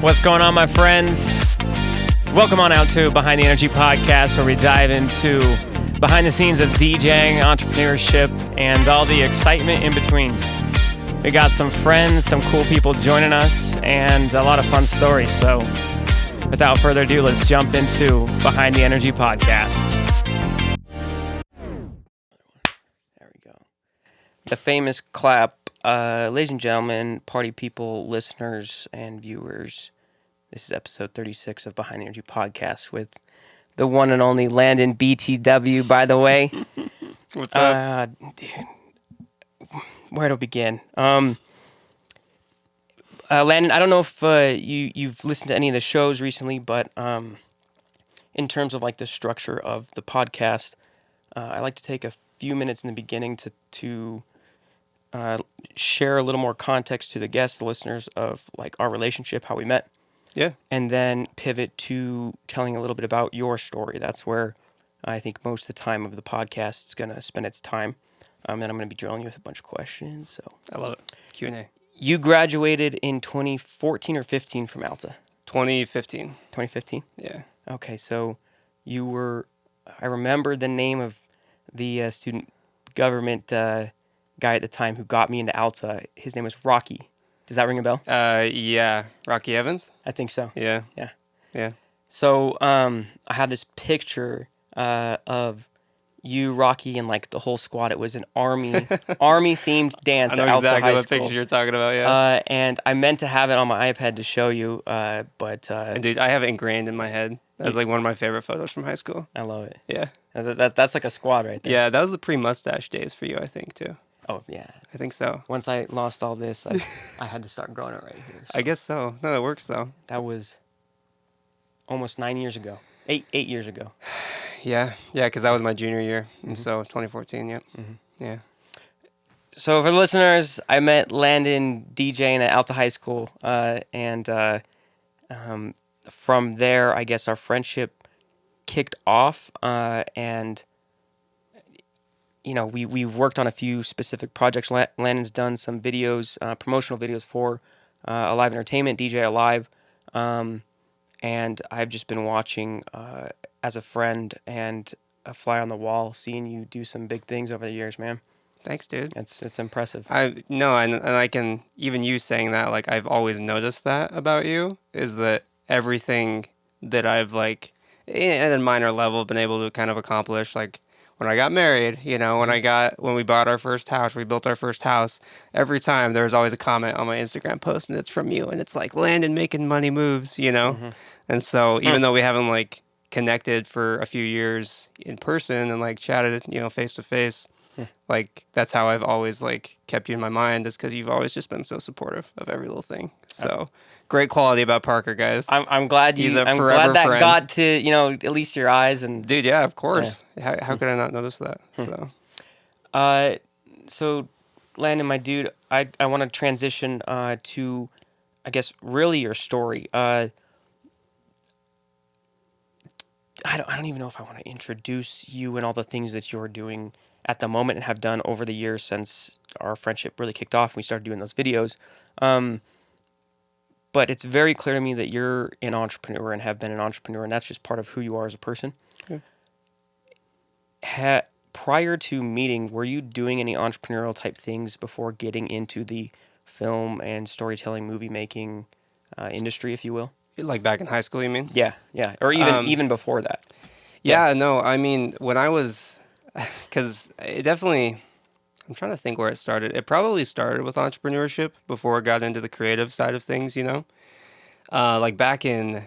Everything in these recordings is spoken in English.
What's going on, my friends? Welcome on out to Behind the Energy podcast, where we dive into behind the scenes of DJing, entrepreneurship, and all the excitement in between. We got some friends, some cool people joining us, and a lot of fun stories. So without further ado, let's jump into Behind the Energy podcast. There we go. The famous clap. Ladies and gentlemen, party people, listeners, and viewers, this is episode 36 of Behind the Energy podcast with the one and only Landon BTW, by the way. What's up? Dude, where to begin? Landon, I don't know if you've listened to any of the shows recently, but in terms of like the structure of the podcast, I like to take a few minutes in the beginning to share a little more context to the guests, the listeners, of like our relationship, how we met. Yeah. And then pivot to telling a little bit about your story. That's where I think most of the time of the podcast is going to spend its time. And I'm going to be drilling you with a bunch of questions. So I love it. Q&A. You graduated in 2014 or 15 from Alta? 2015. 2015? Yeah. Okay, so you were, I remember the name of the student government guy at the time who got me into Alta. His name was Rocky. Does that ring a bell? Yeah. Rocky Evans? I think so. Yeah. Yeah. Yeah. So I have this picture of you, Rocky, and like the whole squad. It was an army themed dance I know at Alta exactly High what School. picture you're talking about, yeah. And I meant to have it on my iPad to show you, but And dude, I have it ingrained in my head. That's like one of my favorite photos from high school. I love it. Yeah. That's like a squad right there. Yeah, that was the pre-mustache days for you, I think, too. Oh, yeah. I think so. Once I lost all this, I had to start growing it right here. So I guess so. No, that works, though. that was almost 9 years ago. 8 years ago. Yeah. Yeah, because that was my junior year. And so 2014, yep. Mm-hmm. Yeah. So for the listeners, I met Landon DJing at Alta High School, and from there, I guess our friendship kicked off, and you know, we've worked on a few specific projects. Landon's done some videos, promotional videos for Alive Entertainment, DJ Alive, and I've just been watching as a friend and a fly on the wall, seeing you do some big things over the years, man. Thanks, dude. It's impressive. And I can, even you saying that, like, I've always noticed that about you, is that everything that I've, like, at a minor level, been able to kind of accomplish, like, when I got married, you know, when we bought our first house, we built our first house, every time there was always a comment on my Instagram post, and it's from you, and it's like, Landon making money moves, you know? Mm-hmm. And so even though we haven't, like, connected for a few years in person and, like, chatted, you know, face to face, like, that's how I've always, like, kept you in my mind, is because you've always just been so supportive of every little thing. So great quality about Parker, guys. I'm glad He's I'm forever glad that friend. got to, you know, at least your eyes. And Dude, yeah, of course. Yeah. How could I not notice that? So Landon, my dude, I want to transition to, I guess, really your story. I don't even know if I want to introduce you and all the things that you're doing at the moment and have done over the years since our friendship really kicked off and we started doing those videos. But it's very clear to me that you're an entrepreneur and have been an entrepreneur, and that's just part of who you are as a person. Okay. Prior to meeting, were you doing any entrepreneurial type things before getting into the film and storytelling, movie making industry, if you will? Like back in high school, you mean? Yeah. Or even before that. Yeah, no, I mean, when I was, because it definitely, I'm trying to think where it started. It probably started with entrepreneurship before it got into the creative side of things, you know? Like back in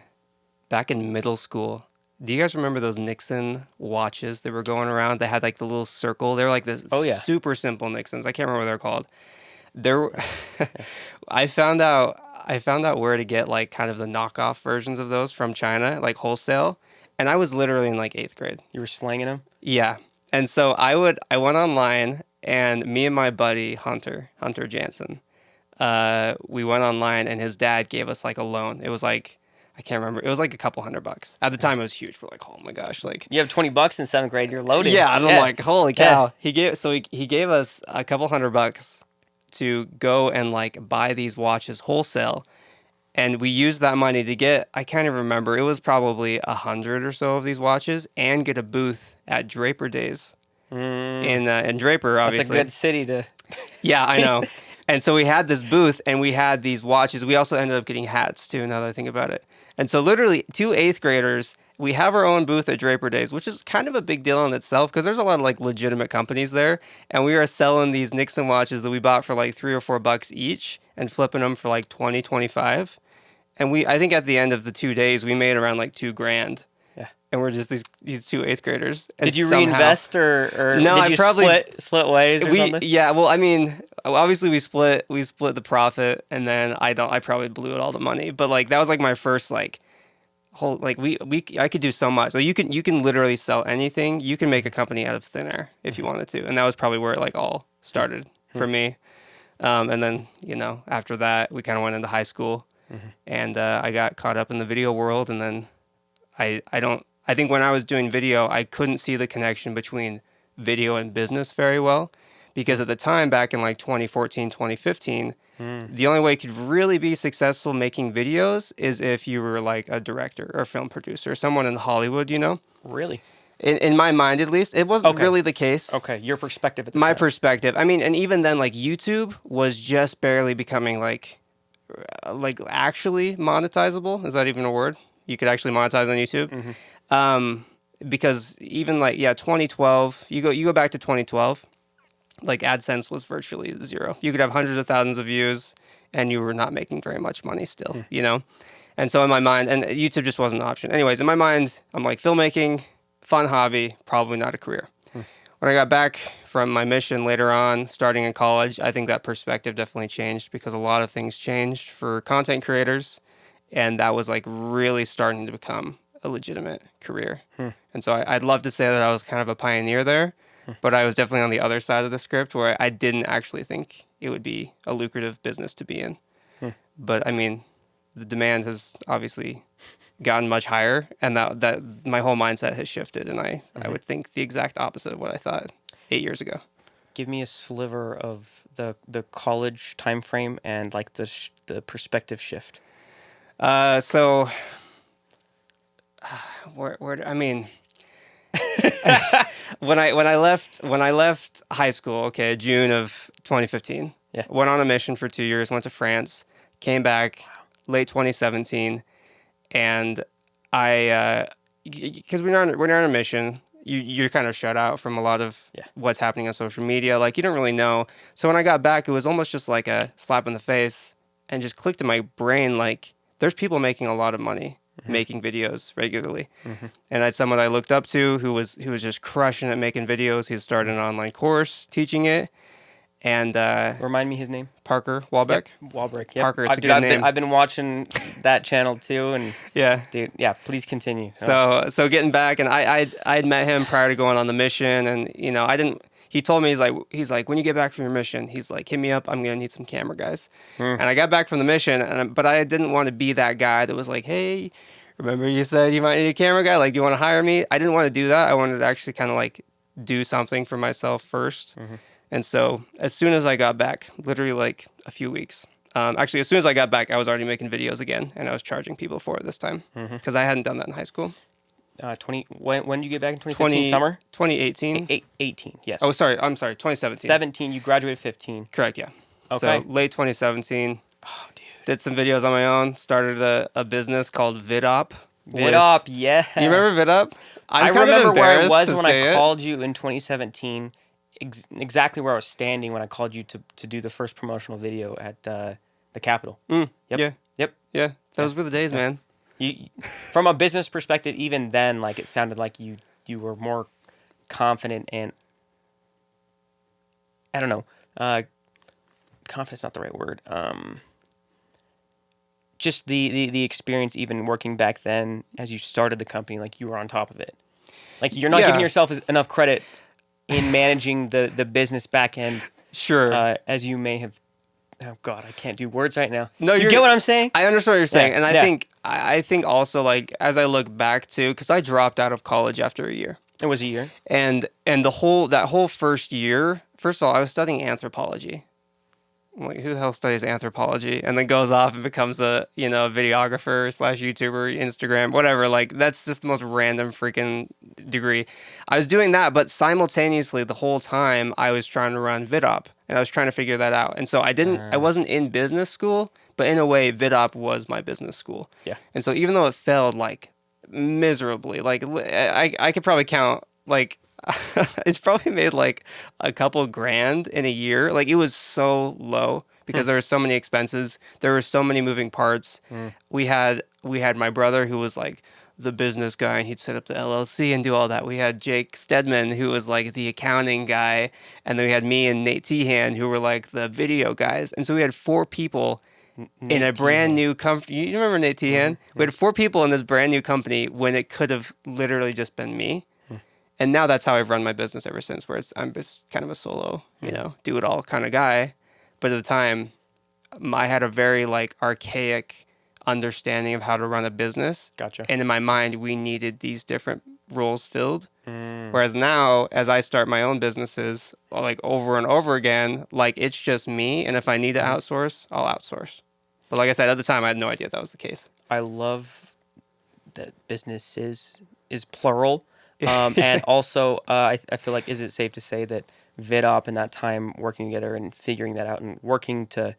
middle school. Do you guys remember those Nixon watches that were going around? They had like the little circle. They were like the super simple Nixons. I can't remember what they're called. I found out where to get like kind of the knockoff versions of those from China, like wholesale. And I was literally in like 8th grade. You were slanging them? Yeah. And so I went online, and me and my buddy Hunter Jansen, we went online, and his dad gave us like a loan. It was like, I can't remember. It was like a couple $100. At the time, it was huge. We're like, oh my gosh, like you have $20 in 7th grade. You're loaded. Yeah, and I'm like, holy cow. Yeah. He gave us a couple $100 to go and like buy these watches wholesale, And we used that money to get, I can't even remember, it was probably 100 or so of these watches, and get a booth at Draper Days in Draper, That's a obviously. good city to. Yeah, I know. And so we had this booth and we had these watches. We also ended up getting hats too, now that I think about it. And so literally 2 8th graders, we have our own booth at Draper Days, which is kind of a big deal in itself because there's a lot of like legitimate companies there. And we are selling these Nixon watches that we bought for like $3 or $4 each and flipping them for like 20, 25. And I think at the end of the 2 days, we made around like $2,000. Yeah. And we're just these 2 8th graders. And Did you somehow, reinvest or No, did I you probably split ways or something? Yeah, well, I mean, obviously we split the profit, and then I probably blew it all the money. But like that was like my first like whole like I could do so much. Like you can literally sell anything. You can make a company out of thin air if you wanted to, and that was probably where it like all started for me. And then after that we kind of went into high school. And I got caught up in the video world, and then I think when I was doing video, I couldn't see the connection between video and business very well, because at the time, back in like 2014, 2015, the only way you could really be successful making videos is if you were like a director or film producer, someone in Hollywood, Really? In my mind, at least, it wasn't Okay. really the case. Okay, your perspective at the My time. perspective. I mean, and even then, like YouTube was just barely becoming like actually monetizable. Is that even a word? You could actually monetize on YouTube. Because even like 2012, you go back to 2012, like AdSense was virtually zero. You could have hundreds of thousands of views, and you were not making very much money still. And so in my mind, and YouTube just wasn't an option. Anyways, in my mind, I'm like, filmmaking, fun hobby, probably not a career. When I got back from my mission later on, starting in college, I think that perspective definitely changed, because a lot of things changed for content creators, and that was like really starting to become a legitimate career. And so I'd love to say that I was kind of a pioneer there, but I was definitely on the other side of the script where I didn't actually think it would be a lucrative business to be in. But I mean, the demand has obviously gotten much higher, and that my whole mindset has shifted, and I would think the exact opposite of what I thought 8 years ago. Give me a sliver of the college time frame and like the perspective shift. So where I mean, when I left high school, okay, June of 2015, went on a mission for 2 years, went to France, came back late 2017, and I because we're on a mission, you're kind of shut out from a lot of what's happening on social media. Like, you don't really know. So when I got back, it was almost just like a slap in the face, and just clicked in my brain, like, there's people making a lot of money making videos regularly. And I had someone I looked up to who was just crushing it making videos. He started an online course teaching it. And Remind me his name. Parker Walbeck. Walbeck. Yep. Parker, it's a good name. I've been watching that channel too, and dude, please continue. So getting back, and I'd met him prior to going on the mission, and I didn't. He told me he's like when you get back from your mission, he's like, hit me up. I'm gonna need some camera guys. And I got back from the mission, but I didn't want to be that guy that was like, hey, remember you said you might need a camera guy? Like, do you want to hire me? I didn't want to do that. I wanted to actually kind of like do something for myself first. And so as soon as I got back, literally like a few weeks, actually as soon as I got back, I was already making videos again, and I was charging people for it this time because I hadn't done that in high school. When did you get back in 2015? Summer? 2018. 18, yes. Oh, sorry. I'm sorry. 2017. 17, you graduated 15. Correct, yeah. Okay. So late 2017. Oh, dude. Did some videos on my own. Started a business called VidOp. VidOp, yeah. Do you remember VidOp? I remember where I was when I called you in 2017. Exactly where I was standing when I called you to do the first promotional video at the Capitol. Yep. Yeah. Those were the days, man. You, from a business perspective, even then, like, it sounded like you were more confident, and I don't know, confident's not the right word. Just the experience, even working back then as you started the company, like you were on top of it. Like, you're not giving yourself enough credit in managing the business back end. Sure. As you may have. Oh God, I can't do words right now. No, you get what I'm saying? I understand what you're saying, and I think also, like, as I look back too, because I dropped out of college after a year. It was a year. And that whole first year, first of all, I was studying anthropology. I'm like, who the hell studies anthropology and then goes off and becomes a, you know, a videographer slash YouTuber, Instagram, whatever. Like, that's just the most random freaking degree. I was doing that, but simultaneously the whole time I was trying to run VidOp and I was trying to figure that out. And so I wasn't in business school, but in a way, VidOp was my business school. Yeah. And so even though it failed like miserably, like I could probably count like, it's probably made like a couple grand in a year. Like, it was so low because there were so many expenses. There were so many moving parts. We had my brother who was like the business guy and he'd set up the LLC and do all that. We had Jake Stedman who was like the accounting guy. And then we had me and Nate Tehan who were like the video guys. And so we had 4 people in a brand new company. You remember Nate Tehan? We had 4 people in this brand new company when it could have literally just been me. And now that's how I've run my business ever since, where I'm just kind of a solo, you know, do it all kind of guy. But at the time, I had a very like archaic understanding of how to run a business. Gotcha. And in my mind, we needed these different roles filled. Whereas now, as I start my own businesses, like over and over again, like it's just me. And if I need to outsource, I'll outsource. But like I said, at the time, I had no idea that was the case. I love that business is plural. And also, I feel like, is it safe to say that VidOp and that time working together and figuring that out and working to,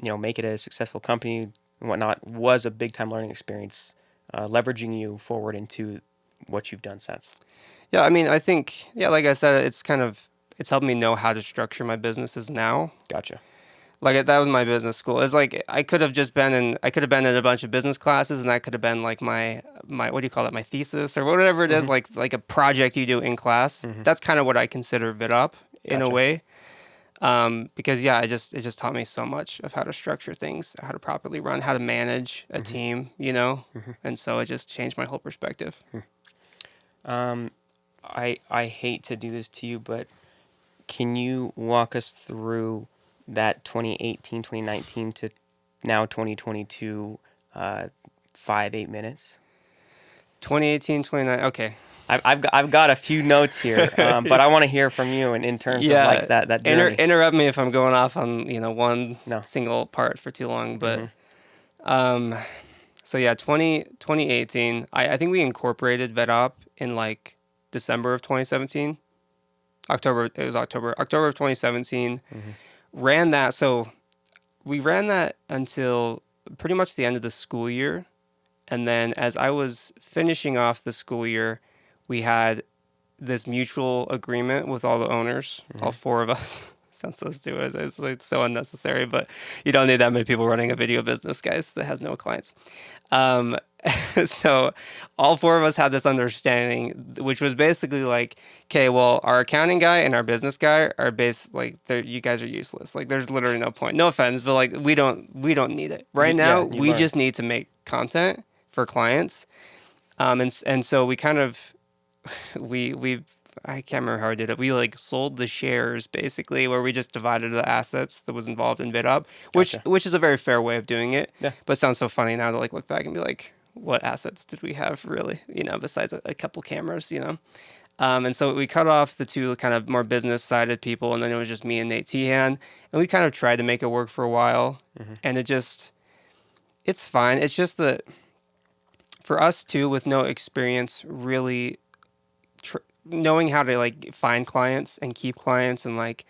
you know, make it a successful company and whatnot was a big time learning experience, leveraging you forward into what you've done since? Yeah, I mean, I think, yeah, like I said, it's helped me know how to structure my businesses now. Gotcha. Like, that was my business school. It's like I could have been in a bunch of business classes, and that could have been like my what do you call it, my thesis or whatever it is, like a project you do in class. That's kind of what I consider VidOp in a way, because yeah, it just taught me so much of how to structure things, how to properly run, how to manage a team, you know, and so it just changed my whole perspective. I hate to do this to you, but can you walk us through that 2018, 2019 to now 2022, 8 minutes? 2018, 2019. Okay. I've got a few notes here, but I want to hear from you in terms of like that journey. Interrupt me if I'm going off on one single part for too long, but so yeah, 2018. I think we incorporated VetOp in like December of 2017. October of 2017. Ran that. So we ran that until pretty much the end of the school year. And then as I was finishing off the school year, we had this mutual agreement with all the owners, all 4 of us. Sounds so stupid. It's like so unnecessary, but you don't need that many people running a video business, guys, that has no clients. So all 4 of us had this understanding, which was basically like, okay, well, our accounting guy and our business guy are you guys are useless. Like, there's literally no point. No offense, but like we don't need it right now. We just need to make content for clients, and so we kind of I can't remember how I did it. We like sold the shares basically, where we just divided the assets that was involved in VidUp, which is a very fair way of doing it. Yeah. But it sounds so funny now to like look back and be like, what assets did we have really? Besides a couple cameras, And so we cut off the 2 kind of more business sided people, and then it was just me and Nate Tehan, and we kind of tried to make it work for a while, and it's fine. It's just that for us too, with no experience, really knowing how to like find clients and keep clients, and like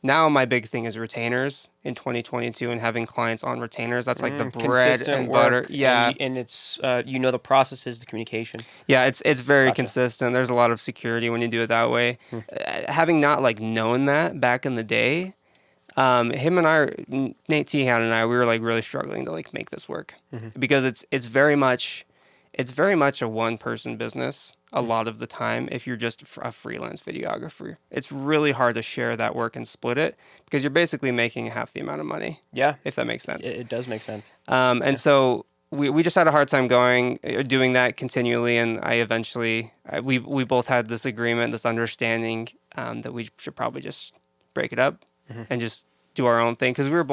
now my big thing is retainers in 2022 and having clients on retainers. That's like the bread and butter. Yeah. And it's, the processes, the communication. Yeah. It's very consistent. There's a lot of security when you do it that way. Having not like known that back in the day, him and Nate Tehan and I, we were like really struggling to like make this work because it's very much a one-person business a lot of the time. If you're just a freelance videographer, it's really hard to share that work and split it because you're basically making half the amount of money. Yeah, if that makes sense. It does make sense. And so we just had a hard time doing that continually, and we both had this agreement, this understanding that we should probably just break it up and just do our own thing because we were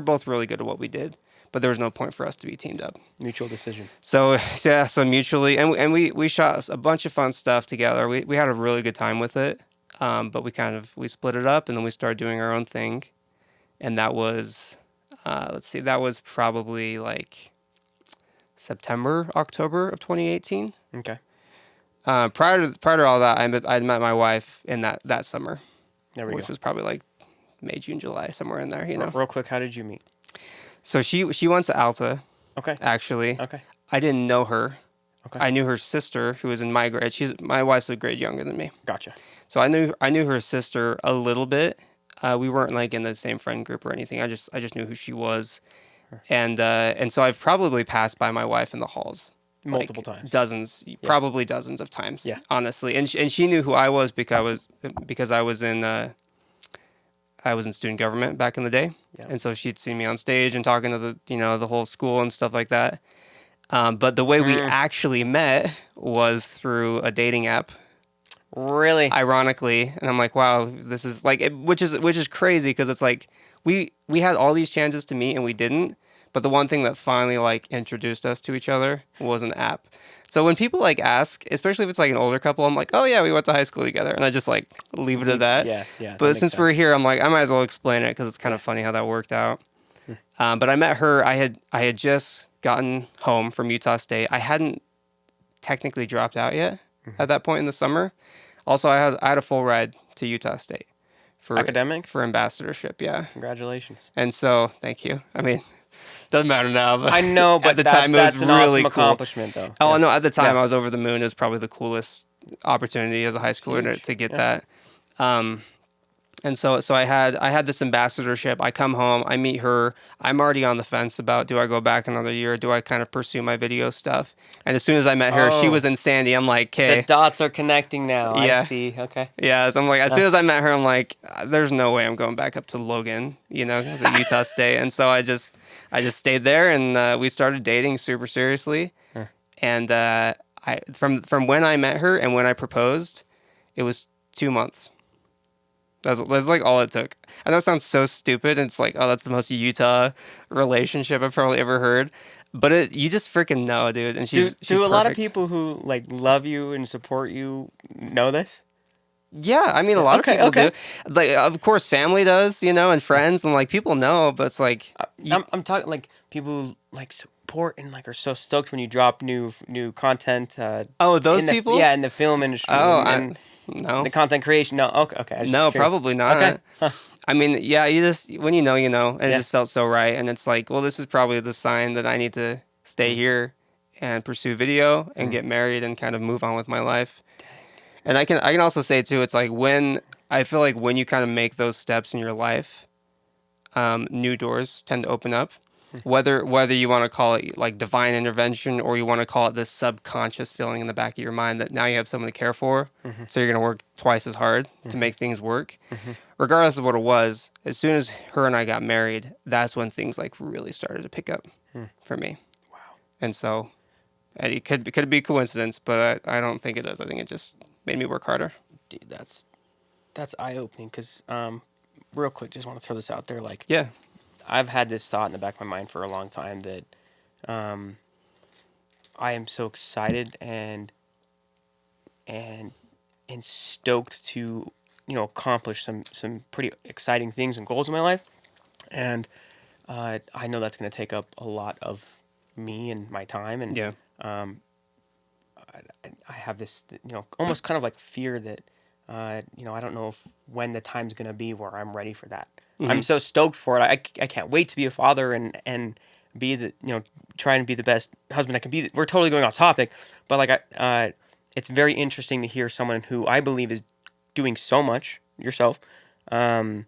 both really good at what we did. But there was no point for us to be teamed up. Mutual decision. So yeah, so mutually, and we shot a bunch of fun stuff together. We had a really good time with it, but we split it up, and then we started doing our own thing. and that was, let's see, that was probably like September, October of 2018. Okay. Prior to all that, I met my wife in that summer, There we which go. was probably like May, June, July, somewhere in there, you know. Real quick, how did you meet? So she went to Alta, Okay. actually. Okay. I didn't know her. Okay. I knew her sister, who was in my grade. My wife's a grade younger than me. Gotcha. So I knew her sister a little bit. We weren't like in the same friend group or anything. I just knew who she was, and so I've probably passed by my wife in the halls Multiple like times. dozens, probably dozens of times. Yeah. Honestly, and she knew who I was because I was in student government back in the day, Yeah. and so she'd seen me on stage and talking to the whole school and stuff like that. But the way we actually met was through a dating app. Really? Ironically, and I'm like, wow, this is like, which is crazy because it's like we had all these chances to meet and we didn't. But the one thing that finally like introduced us to each other was an app. So when people like ask, especially if it's like an older couple, I'm like, oh yeah, we went to high school together, and I just like leave it at that. Yeah, yeah. But since we're here, I'm like, I might as well explain it because it's kind of funny how that worked out. But I met her. I had just gotten home from Utah State. I hadn't technically dropped out yet at that point in the summer. Also, I had a full ride to Utah State for Academic? for ambassadorship. Yeah, Congratulations. and so thank you. I mean, doesn't matter now, but I know, but at the that's, time it was that's an really awesome cool. accomplishment, though. Oh Yeah. no! At the time, Yeah. I was over the moon. It was probably the coolest opportunity as a high schooler to get that. And so I had this ambassadorship. I come home, I meet her. I'm already on the fence about, do I go back another year? Do I kind of pursue my video stuff? And as soon as I met her, she was in Sandy. I'm like, The okay. dots are connecting now. Yeah. I see. Okay. Yeah, so I'm like, as soon as I met her, I'm like, there's no way I'm going back up to Logan, because of Utah State. And so I just stayed there, and we started dating super seriously. And from when I met her and when I proposed, it was 2 months. That's like all it took. I know it sounds so stupid. And it's like, oh, that's the most Utah relationship I've probably ever heard. But you just freaking know, dude. And she's do a lot of perfect. people who like love you and support you know this? Yeah, I mean, a lot of people okay. do. Like, of course, family does, and friends, and like people know. But it's like, I'm talking like people who like support and like are so stoked when you drop new content. Those in the, people? Yeah, in the film industry. Oh, and no, the content creation. No, okay. I was no, just curious. probably not. Okay. Huh. I mean, yeah, you just when you know, and it Yeah. just felt so right. And it's like, well, this is probably the sign that I need to stay here and pursue video and get married and kind of move on with my life. And I can also say too, it's like when you kind of make those steps in your life, new doors tend to open up. Whether you want to call it like divine intervention or you want to call it this subconscious feeling in the back of your mind that now you have someone to care for, so you're going to work twice as hard to make things work. Regardless of what it was, as soon as her and I got married, that's when things like really started to pick up for me. Wow. And so it could be a coincidence, but I don't think it is. I think it just made me work harder. Dude, that's eye-opening because real quick, just want to throw this out there. Like, Yeah. I've had this thought in the back of my mind for a long time that I am so excited and stoked to accomplish some pretty exciting things and goals in my life, and I know that's going to take up a lot of me and my time, and Yeah. I have this almost kind of like fear that I don't know when the time's going to be where I'm ready for that. I'm so stoked for it. I can't wait to be a father and be the try and be the best husband I can be. We're totally going off topic, but like it's very interesting to hear someone who I believe is doing so much yourself. Tell me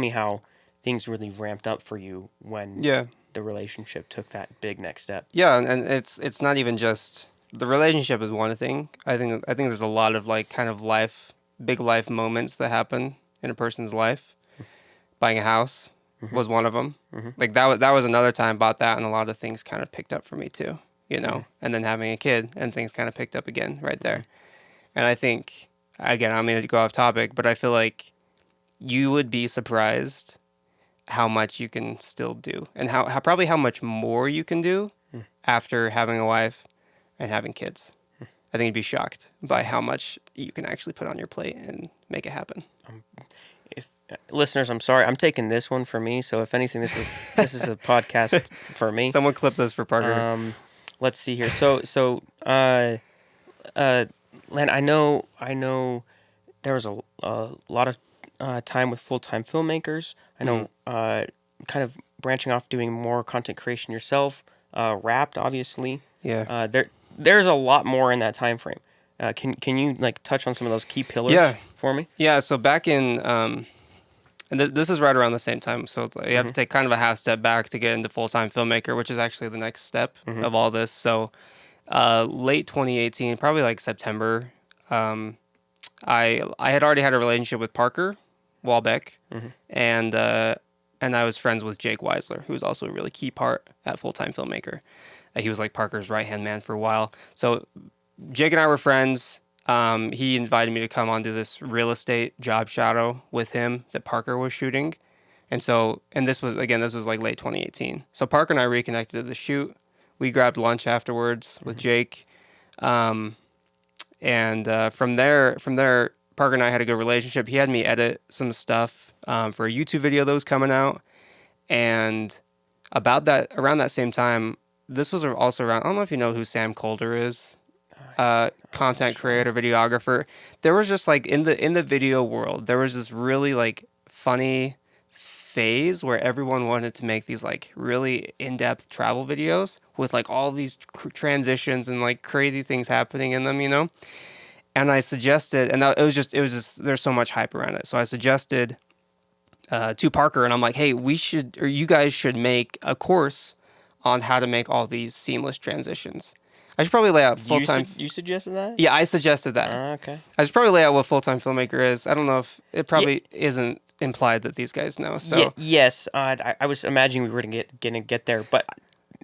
how things really ramped up for you when the relationship took that big next step. Yeah, and it's not even just the relationship is one thing. I think there's a lot of like kind of big life moments that happen in a person's life. Buying a house was one of them. Like that was another time I bought that, and a lot of things kind of picked up for me too. And then having a kid, and things kind of picked up again right there. And I think again, I'm going to go off topic, but I feel like you would be surprised how much you can still do, and how much more you can do after having a wife and having kids. I think you'd be shocked by how much you can actually put on your plate and make it happen. listeners, I'm sorry. I'm taking this one for me. So if anything, this is a podcast for me. Someone clip this for Parker. Let's see here. Len, I know there was a lot of time with full-time filmmakers. I know kind of branching off, doing more content creation yourself, Wrapped, obviously. Yeah. There's a lot more in that time frame. Can you like touch on some of those key pillars for me? Yeah. So back in, and this is right around the same time. So you have to take kind of a half step back to get into full-time filmmaker, which is actually the next step of all this. So late 2018, probably like September, I had already had a relationship with Parker Walbeck, and I was friends with Jake Weisler, who was also a really key part at full-time filmmaker. He was like Parker's right-hand man for a while. So Jake and I were friends. He invited me to come onto this real estate job shadow with him that Parker was shooting. And this was like late 2018. So Parker and I reconnected at the shoot. We grabbed lunch afterwards with Jake. From there, Parker and I had a good relationship. He had me edit some stuff for a YouTube video that was coming out. And around that same time, this was also around, I don't know if you know who Sam Colder is. Content creator, videographer. There was just like in the video world, there was this really like funny phase where everyone wanted to make these like really in-depth travel videos with like all these transitions and like crazy things happening in them, you know. And I suggested, and it was just there's so much hype around it. So I suggested to Parker, and I'm like, hey, you guys should make a course on how to make all these seamless transitions. I should probably lay out full-time. You suggested that? Yeah, I suggested that. Okay. I should probably lay out what full-time filmmaker is. I don't know if it probably isn't implied that these guys know. So yes, I was imagining we were gonna get there, but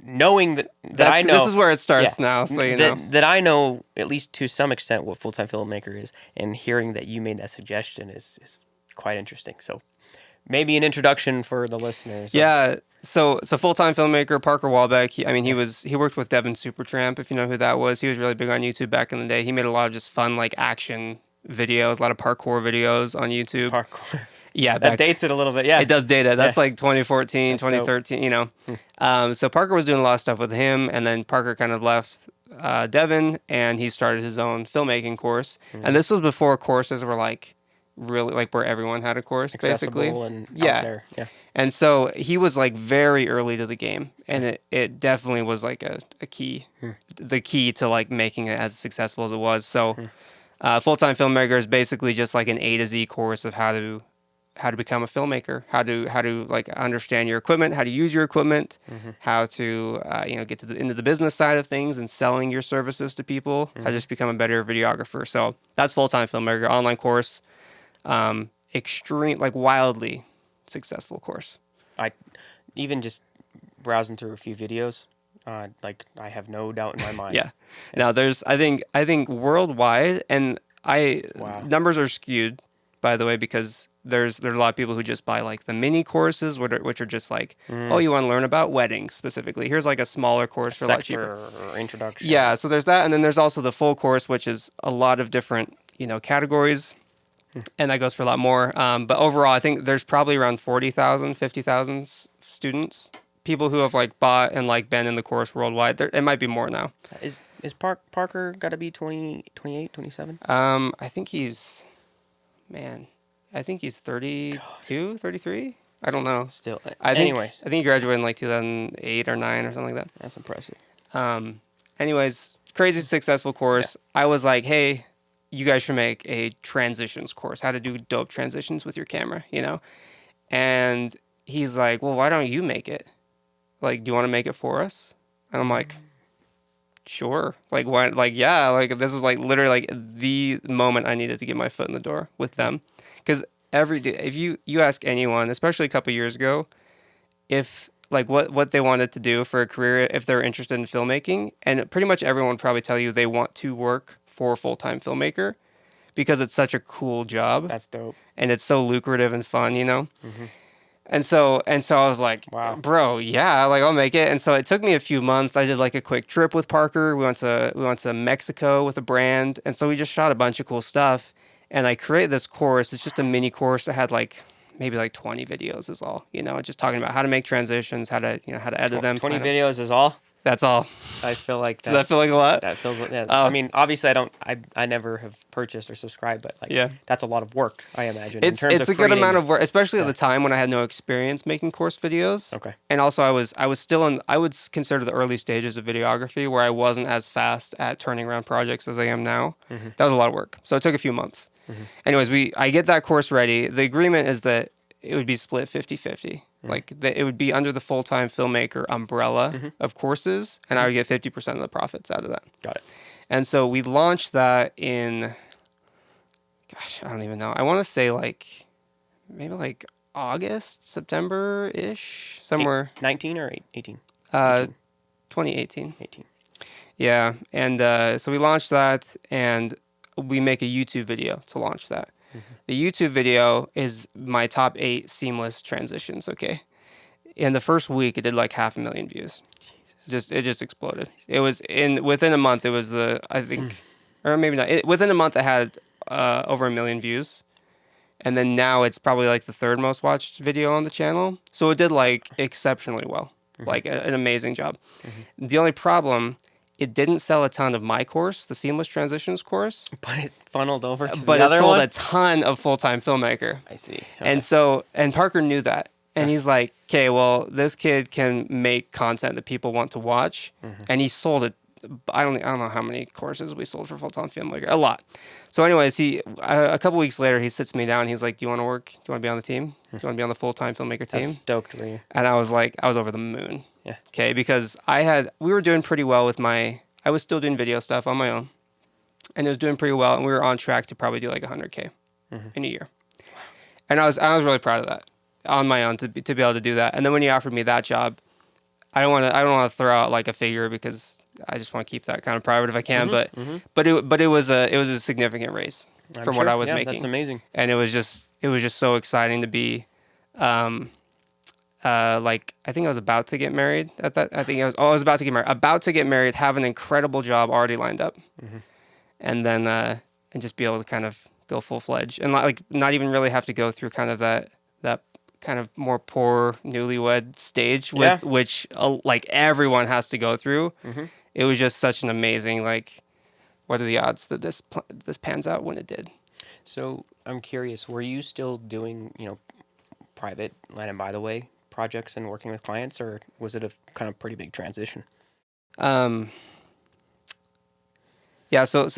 knowing that I know this is where it starts now. So you know that I know at least to some extent what full-time filmmaker is, and hearing that you made that suggestion is quite interesting. So maybe an introduction for the listeners. Yeah. So full-time filmmaker Parker Walbeck. He worked with Devin Supertramp, if you know who that was. He was really big on YouTube back in the day. He made a lot of just fun like action videos, a lot of parkour videos on YouTube. Parkour. Yeah, that dates it a little bit. Yeah, it does date it. That's like 2014, That's 2013. Dope. You know, so Parker was doing a lot of stuff with him, and then Parker kind of left Devin, and he started his own filmmaking course. And this was before courses were like really like where everyone had a course, accessible basically. And out there. Yeah. And so he was like very early to the game, and it definitely was like a key, the key to like making it as successful as it was. So full-time filmmaker is basically just like an A to Z course of how to become a filmmaker, how to like understand your equipment, how to use your equipment, how to get into the business side of things and selling your services to people, how to just become a better videographer. So that's full-time filmmaker online course, extreme like wildly successful course. I even just browsing through a few videos, like I have no doubt in my mind. Yeah. Now there's I think worldwide, and numbers are skewed, by the way, because there's a lot of people who just buy like the mini courses, which are just like, oh, you want to learn about weddings specifically. Here's like a smaller course for a lot cheaper. Or introduction. Yeah, so there's that, and then there's also the full course, which is a lot of different categories. And that goes for a lot more. But overall, I think there's probably around 40,000, 50,000 students, people who have like bought and like been in the course worldwide. It might be more now. Is Parker got to be 20, 28, 27? I think he's 32, 33. I don't know. Still. I think he graduated in like 2008 or 9 or something like that. That's impressive. Anyways, crazy successful course. Yeah. I was like, hey, you guys should make a transitions course, how to do dope transitions with your camera, And he's like, well, why don't you make it? Like, do you want to make it for us? And I'm like, sure. Like, why? Like, yeah, like this is like literally like the moment I needed to get my foot in the door with them. Because every day, if you ask anyone, especially a couple years ago, if like what they wanted to do for a career, if they're interested in filmmaking, and pretty much everyone would probably tell you they want to work for a full-time filmmaker because it's such a cool job. That's dope. And it's so lucrative and fun, And so I was like, wow, bro, yeah, like I'll make it. And so it took me a few months. I did like a quick trip with Parker. We went to Mexico with a brand. And so we just shot a bunch of cool stuff. And I created this course. It's just a mini course that had like maybe like 20 videos is all, just talking about how to make transitions, how to, how to edit them. 20 videos is all? That's all. I feel like Does that feel like a lot? That feels, yeah. Oh. I mean, obviously I never have purchased or subscribed, but like, yeah, that's a lot of work, I imagine. It's a good amount of work, especially at the time when I had no experience making course videos. Okay. And also I was still in, I would consider the early stages of videography where I wasn't as fast at turning around projects as I am now. That was a lot of work. So it took a few months. Anyways, I get that course ready. The agreement is that it would be split 50-50. Like it would be under the Full-Time Filmmaker umbrella of courses, and I would get 50% of the profits out of that. Got it. And so we launched that in, gosh, I don't even know. I want to say maybe like August, September-ish, somewhere. 19 or 18? 2018. 18. Yeah, and so we launched that, and we make a YouTube video to launch that. The YouTube video is my top 8 seamless transitions, okay? In the first week, it did like 500,000 views. Jesus. It just exploded. It was within a month, it was I think, or maybe not. Within a month, it had over 1 million views. And then now it's probably like the 3rd most watched video on the channel. So it did like exceptionally well, like an amazing job. The only problem, it didn't sell a ton of my course, the Seamless Transitions course. But it funneled over to the other But it sold one? a ton of Full-Time Filmmaker. I see. Okay. And Parker knew that. And he's like, okay, well, this kid can make content that people want to watch. And he sold it. I don't know how many courses we sold for Full-Time Filmmaker. A lot. So anyways, a couple weeks later, he sits me down. He's like, do you want to work? Do you want to be on the team? Do you want to be on the Full-Time Filmmaker team? How stoked were you? And I was like, I was over the moon. Yeah. Okay, because we were doing pretty well with I was still doing video stuff on my own. And it was doing pretty well. And we were on track to probably do like 100K in a year. And I was really proud of that on my own to be able to do that. And then when he offered me that job, I don't want to throw out like a figure because I just want to keep that kind of private if I can. But it was a significant raise from what I was making. That's amazing. And it was just so exciting to be, like I think I was about to get married at that. I was about to get married, have an incredible job already lined up, and then and just be able to kind of go full-fledged and like not even really have to go through kind of that kind of more poor newlywed stage with which like everyone has to go through. It was just such an amazing, like, what are the odds that this pans out when it did? So I'm curious, were you still doing, private Landon Bytheway projects and working with clients, or was it a kind of pretty big transition? Yeah, so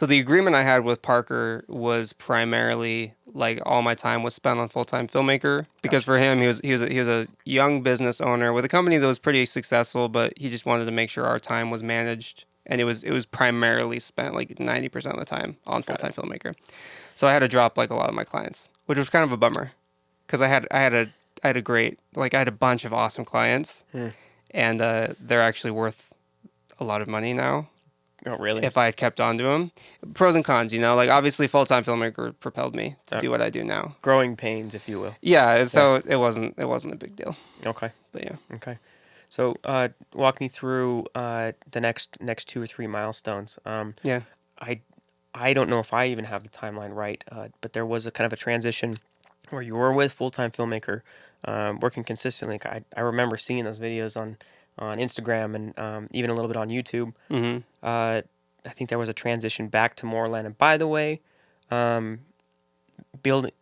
the agreement I had with Parker was primarily like all my time was spent on Full-Time Filmmaker because for him he was a young business owner with a company that was pretty successful, but he just wanted to make sure our time was managed, and it was primarily spent like 90% of the time on Full-Time Filmmaker. So I had to drop like a lot of my clients, which was kind of a bummer because I had a great, like I had a bunch of awesome clients, and they're actually worth a lot of money now. Oh, really? If I had kept on to them. Pros and cons, like obviously Full-Time Filmmaker propelled me to do what I do now. Growing pains, if you will. Yeah, so it wasn't a big deal. Okay. But yeah. Okay. So walk me through the next 2 or 3 milestones. Yeah. I don't know if I even have the timeline right, but there was a kind of a transition where you were with Full-Time Filmmaker, working consistently. I remember seeing those videos on Instagram and even a little bit on YouTube. I think there was a transition back to more Landon Bytheway, building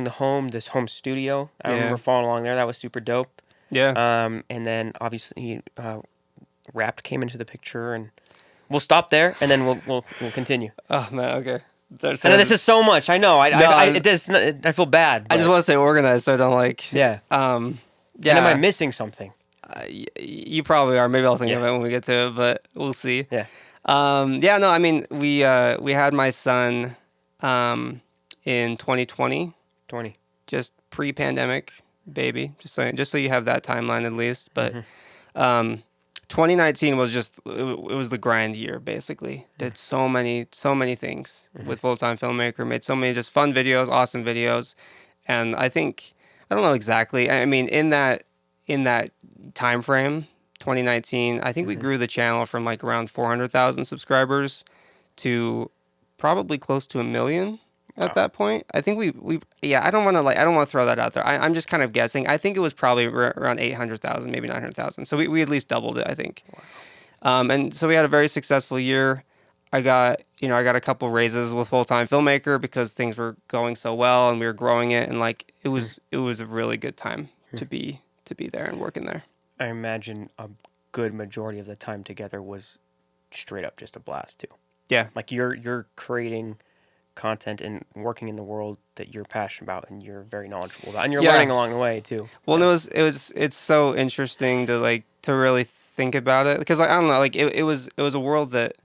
the home, this home studio. I remember following along there. That was super dope. Yeah. And then obviously Wrapped came into the picture, and we'll stop there, and then we'll continue. Oh man, okay. I know this is so much. I know. I feel bad. I just want to stay organized so I don't like. Yeah. Yeah. And am I missing something? You probably are. Maybe I'll think of it when we get to it, but we'll see. Yeah. Yeah. No. I mean, we had my son, in 2020. Just pre-pandemic baby. Just so you have that timeline at least. But, 2019 was it was the grind year basically. Did so many things with Full-Time Filmmaker. Made so many just fun videos, awesome videos, and I don't know exactly. I mean, in that time frame, 2019, I think we grew the channel from like around 400,000 subscribers to probably close to 1 million. at Wow. that point. I think we yeah, I don't want to throw that out there. I'm just kind of guessing. I think it was probably around 800,000, maybe 900,000. So we at least doubled it, I think. Wow. And so we had a very successful year. I got a couple raises with FullTime Filmmaker because things were going so well and we were growing it, and like it was a really good time to be there and working there. I imagine a good majority of the time together was straight up just a blast too. Yeah. Like you're creating content and working in the world that you're passionate about and you're very knowledgeable about, and you're learning along the way too. Well, it's so interesting to really think about it, because like I don't know, like it was a world that,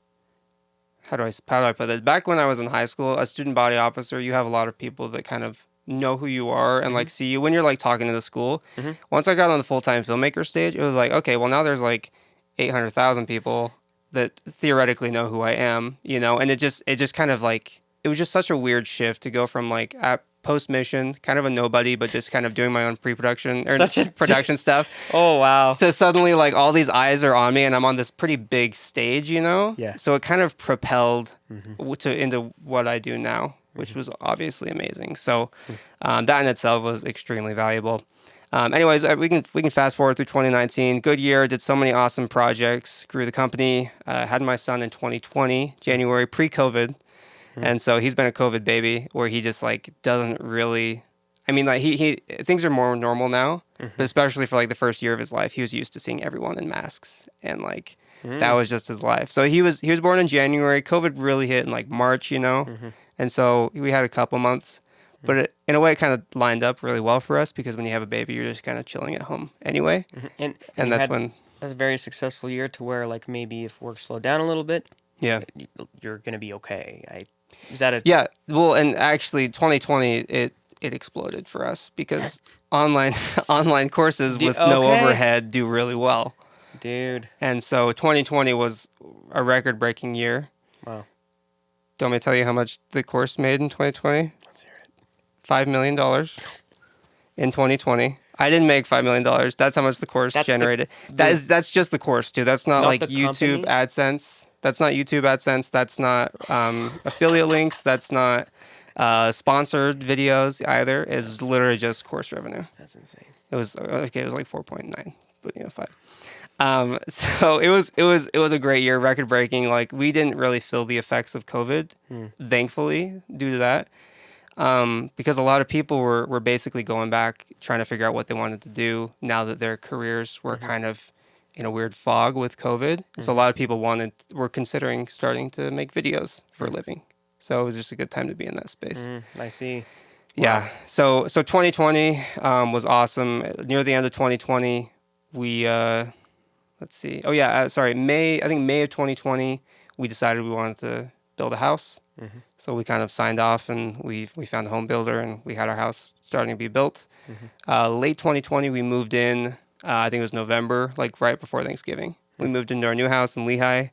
how do I put this? Back when I was in high school, a student body officer, you have a lot of people that kind of know who you are and like see you when you're like talking to the school. Once I got on the FullTime Filmmaker stage, it was like, okay, well now there's like 800,000 people that theoretically know who I am, and it just kind of like, it was just such a weird shift to go from like at post mission, kind of a nobody, but just kind of doing my own pre-production or production stuff. Oh wow! So suddenly, like all these eyes are on me, and I'm on this pretty big stage, Yeah. So it kind of propelled into what I do now, which was obviously amazing. So that in itself was extremely valuable. Anyways, we can fast forward through 2019. Good year. Did so many awesome projects. Grew the company. Had my son in 2020, January, pre-COVID. And so he's been a COVID baby, where he just like doesn't really, I mean, like he things are more normal now, but especially for like the first year of his life, he was used to seeing everyone in masks, and like that was just his life. So he was born in January. COVID really hit in like March, and so we had a couple months, but in a way it kind of lined up really well for us, because when you have a baby, you're just kind of chilling at home anyway, And that's when that's a very successful year, to where like maybe if work slowed down a little bit, you're gonna be okay. Is that a Yeah, well, and actually 2020 it exploded for us, because online courses with no overhead do really well. Dude? And so 2020 was a record-breaking year. Wow. Do you want me to tell you how much the course made in 2020? Let's hear it. $5 million in 2020. I didn't make $5 million. That's how much the course generated. That's just the course too. That's not like YouTube company? AdSense. That's not YouTube AdSense. That's not affiliate links. That's not sponsored videos either. It's literally just course revenue. That's insane. It was okay. It was like 4.9, but 5. So it was a great year, record breaking. Like we didn't really feel the effects of COVID, thankfully, due to that. Because a lot of people were basically going back, trying to figure out what they wanted to do now that their careers were kind of in a weird fog with COVID. So a lot of people were considering starting to make videos for a living. So it was just a good time to be in that space. I see. Yeah. So 2020 was awesome. Near the end of 2020, we let's see. Oh yeah, sorry. May of 2020, we decided we wanted to build a house. So we kind of signed off, and we found a home builder, and we had our house starting to be built. Late 2020, we moved in. I think it was November, like right before Thanksgiving. We moved into our new house in Lehigh,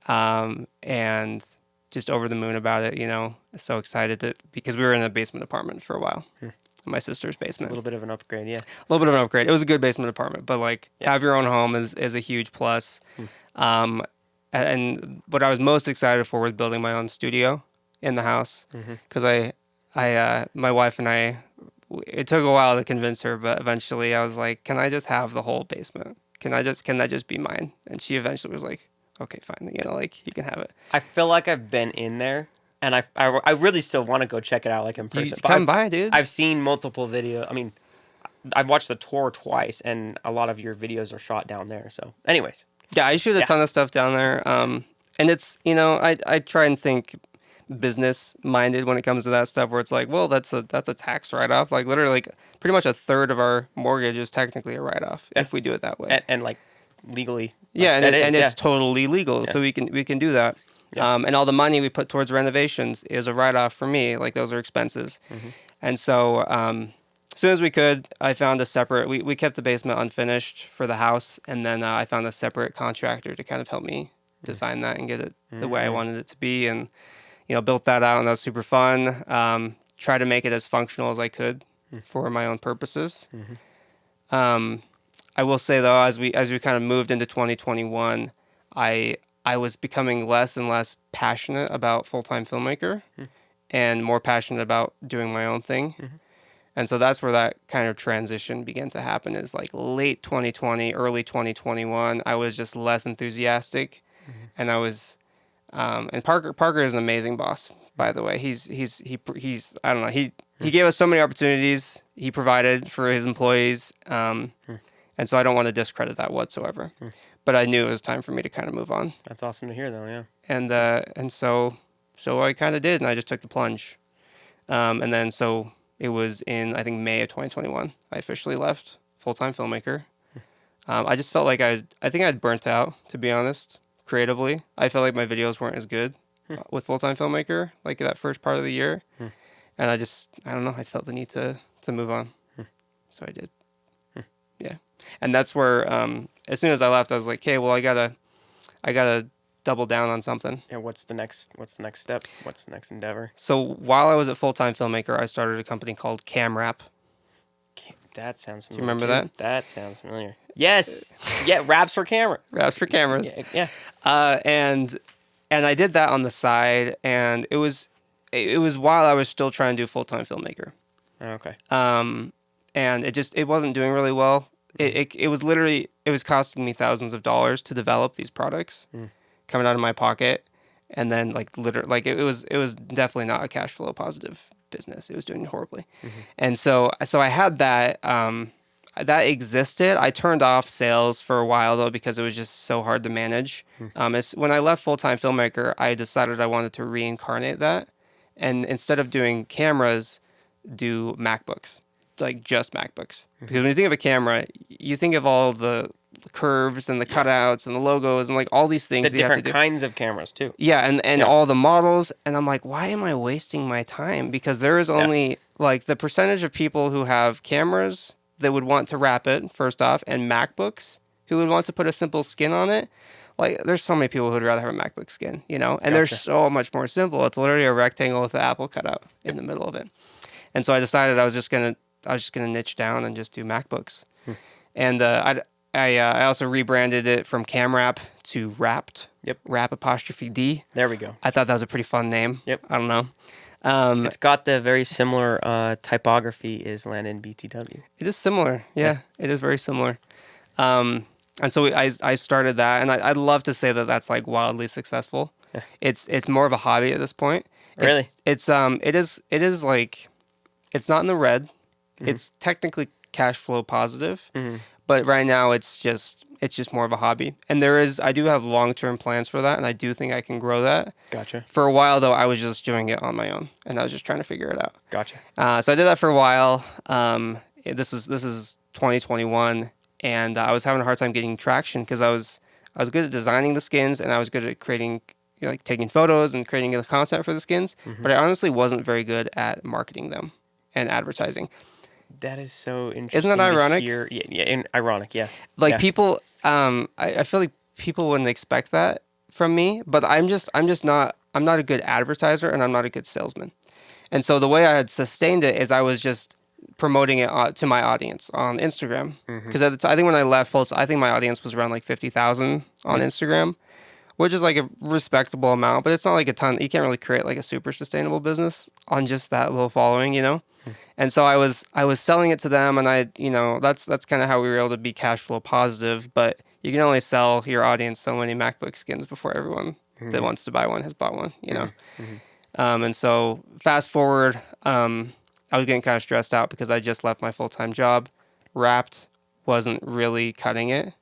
and just over the moon about it. So excited because we were in a basement apartment for a while. My sister's basement. It's a little bit of an upgrade, yeah. A little bit of an upgrade. It was a good basement apartment, but like to have your own home is a huge plus. And what I was most excited for was building my own studio in the house, because my wife and I, it took a while to convince her, but eventually I was like, can I just have the whole basement? Can that just be mine? And she eventually was like, okay, fine. Like you can have it. I feel like I've been in there, and I really still want to go check it out, like in person. Come by, dude. I've seen multiple videos. I mean, I've watched the tour twice, and a lot of your videos are shot down there. So, anyways. Yeah, I shoot a ton of stuff down there. And it's, I try and think business minded when it comes to that stuff, where it's like, well, that's a tax write off. Like literally, like pretty much a third of our mortgage is technically a write off if we do it that way. And like legally. Yeah, it's totally legal, so we can do that. Yeah. And all the money we put towards renovations is a write off for me. Like those are expenses. And so as soon as we could, I found a separate. We kept the basement unfinished for the house, and then I found a separate contractor to kind of help me design that and get it the way I wanted it to be, and built that out, and that was super fun. Try to make it as functional as I could for my own purposes. I will say though, as we kind of moved into 2021, I was becoming less and less passionate about FullTime Filmmaker, and more passionate about doing my own thing. Mm-hmm. And so that's where that kind of transition began to happen, is like late 2020, early 2021. I was just less enthusiastic, Mm-hmm. and I was, and Parker is an amazing boss, by the way. He's I don't know, he gave us so many opportunities. He provided for his employees, and so I don't want to discredit that whatsoever. But I knew it was time for me to kind of move on. That's awesome to hear, though. Yeah. And so I kind of did, and I just took the plunge. And then so it was in, I think, May of 2021, I officially left FullTime Filmmaker. I just felt like I think I'd burnt out, to be honest, creatively. I felt like my videos weren't as good with FullTime Filmmaker, like that first part of the year. And I don't know, I felt the need to move on. So I did. Yeah. And that's where, as soon as I left, I was like, okay, well, I gotta double down on something. And what's the next step? What's the next endeavor? So while I was at FullTime Filmmaker, I started a company called CamWrap. That sounds familiar. Do you remember that? That sounds familiar. Yes. Yeah, wraps for camera. Wraps for cameras. Yeah. And I did that on the side, and it was while I was still trying to do FullTime Filmmaker. Okay. And it wasn't doing really well. It was costing me thousands of dollars to develop these products, coming out of my pocket, and then it was definitely not a cash flow positive business. It was doing horribly, and so I had that that existed. I turned off sales for a while though, because it was just so hard to manage. When I left FullTime Filmmaker, I decided I wanted to reincarnate that, and instead of doing cameras, do MacBooks. Like just MacBooks. Because when you think of a camera, you think of all the curves and the cutouts and the logos and like all these things. The different kinds of cameras too. Yeah, and all the models. And I'm like, why am I wasting my time? Because there is only like the percentage of people who have cameras that would want to wrap it, first off, and MacBooks who would want to put a simple skin on it. Like, there's so many people who'd rather have a MacBook skin, you know? And they're so much more simple. It's literally a rectangle with an apple cutout in the middle of it. And so I decided I was just gonna niche down and just do MacBooks. And I also rebranded it from CamWrap to Wrapped. Yep. Wrap apostrophe D. There we go. I thought that was a pretty fun name. Yep. I don't know. It's got the very similar typography as Landon BTW. It is similar. Yeah. It is very similar. And so I started that, and I'd love to say that that's like wildly successful. Yeah. It's more of a hobby at this point. Really? It is like, it's not in the red. It's technically cash flow positive, but right now it's just more of a hobby. And I do have long-term plans for that, and I do think I can grow that. Gotcha. For a while though, I was just doing it on my own, and I was just trying to figure it out. Gotcha. So I did that for a while. This is 2021, and I was having a hard time getting traction because I was good at designing the skins, and I was good at creating, like taking photos and creating the content for the skins, but I honestly wasn't very good at marketing them and advertising. That is so interesting. Isn't that ironic? Ironic, yeah. Like people, I feel like people wouldn't expect that from me, but I'm not a good advertiser, and I'm not a good salesman. And so the way I had sustained it is I was just promoting it to my audience on Instagram. Because I think when I left I think my audience was around like 50,000 on Instagram, which is like a respectable amount, but it's not like a ton. You can't really create like a super sustainable business on just that little following, you know? And so I was selling it to them, and that's kind of how we were able to be cash flow positive, but you can only sell your audience so many MacBook skins before everyone that wants to buy one has bought one, you know? And so fast forward, I was getting kind of stressed out because I just left my full-time job. Wrapped wasn't really cutting it.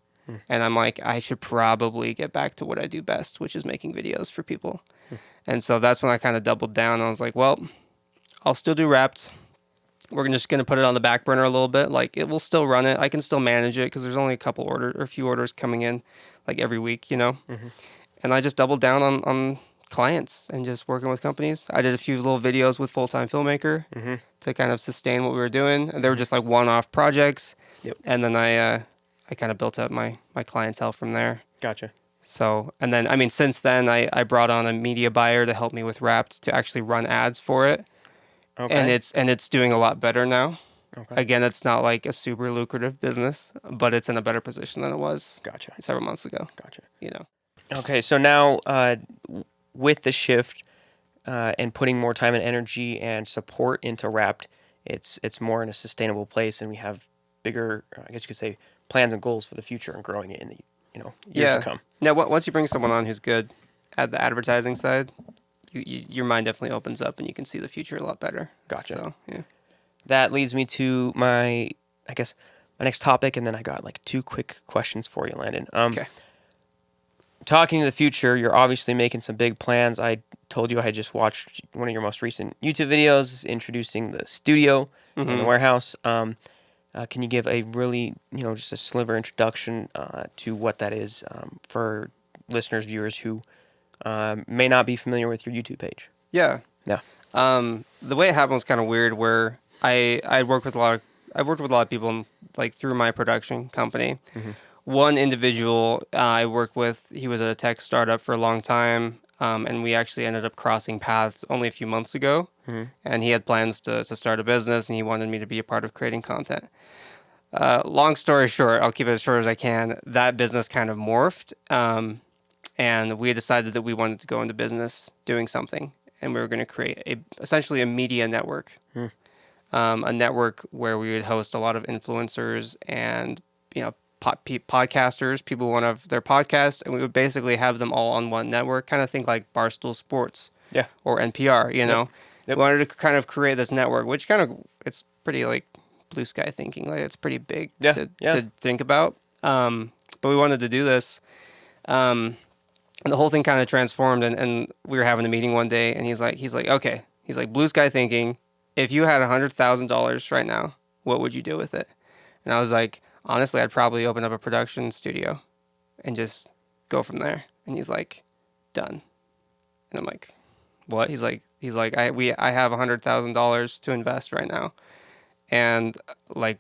And I'm like, I should probably get back to what I do best, which is making videos for people. And so that's when I kind of doubled down. I was like, well, I'll still do Wrapped. We're just going to put it on the back burner a little bit. Like, it will still run it. I can still manage it because there's only a few orders coming in like every week, you know? And I just doubled down on clients and just working with companies. I did a few little videos with FullTime Filmmaker to kind of sustain what we were doing. And they were just like one-off projects. Yep. And then I kind of built up my clientele from there. Gotcha. So, and then, I mean, since then, I brought on a media buyer to help me with Wrapped to actually run ads for it. Okay. And it's doing a lot better now. Okay. Again, it's not like a super lucrative business, but it's in a better position than it was several months ago. Gotcha. You know. Okay, so now with the shift, and putting more time and energy and support into Wrapped, it's more in a sustainable place, and we have bigger, I guess you could say, plans and goals for the future and growing it in the years to Yeah. come. Now, once you bring someone on who's good at the advertising side, your mind definitely opens up and you can see the future a lot better. Gotcha. So, yeah. That leads me to my next topic, and then I got like 2 quick questions for you, Landon. Okay. Talking to the future, you're obviously making some big plans. I told you I had just watched one of your most recent YouTube videos introducing the studio and the warehouse. Can you give a really, just a sliver introduction to what that is for listeners, viewers who may not be familiar with your YouTube page? Yeah. Yeah. The way it happened was kind of weird. Where I worked with a lot of people like through my production company. One individual I worked with, he was at a tech startup for a long time, and we actually ended up crossing paths only a few months ago. And he had plans to start a business, and he wanted me to be a part of creating content. Long story short, I'll keep it as short as I can. That business kind of morphed, and we decided that we wanted to go into business doing something, and we were going to create essentially a media network, a network where we would host a lot of influencers and podcasters. People want to have their podcasts, and we would basically have them all on one network. Kind of think like Barstool Sports, or NPR. Yep. We wanted to kind of create this network, which it's pretty like blue sky thinking. Like it's pretty big to think about. But we wanted to do this. And the whole thing kind of transformed, and we were having a meeting one day, and he's like, okay, blue sky thinking. If you had $100,000 right now, what would you do with it? And I was like, honestly, I'd probably open up a production studio and just go from there. And he's like, done. And I'm like, what? He's like, I have $100,000 to invest right now, and I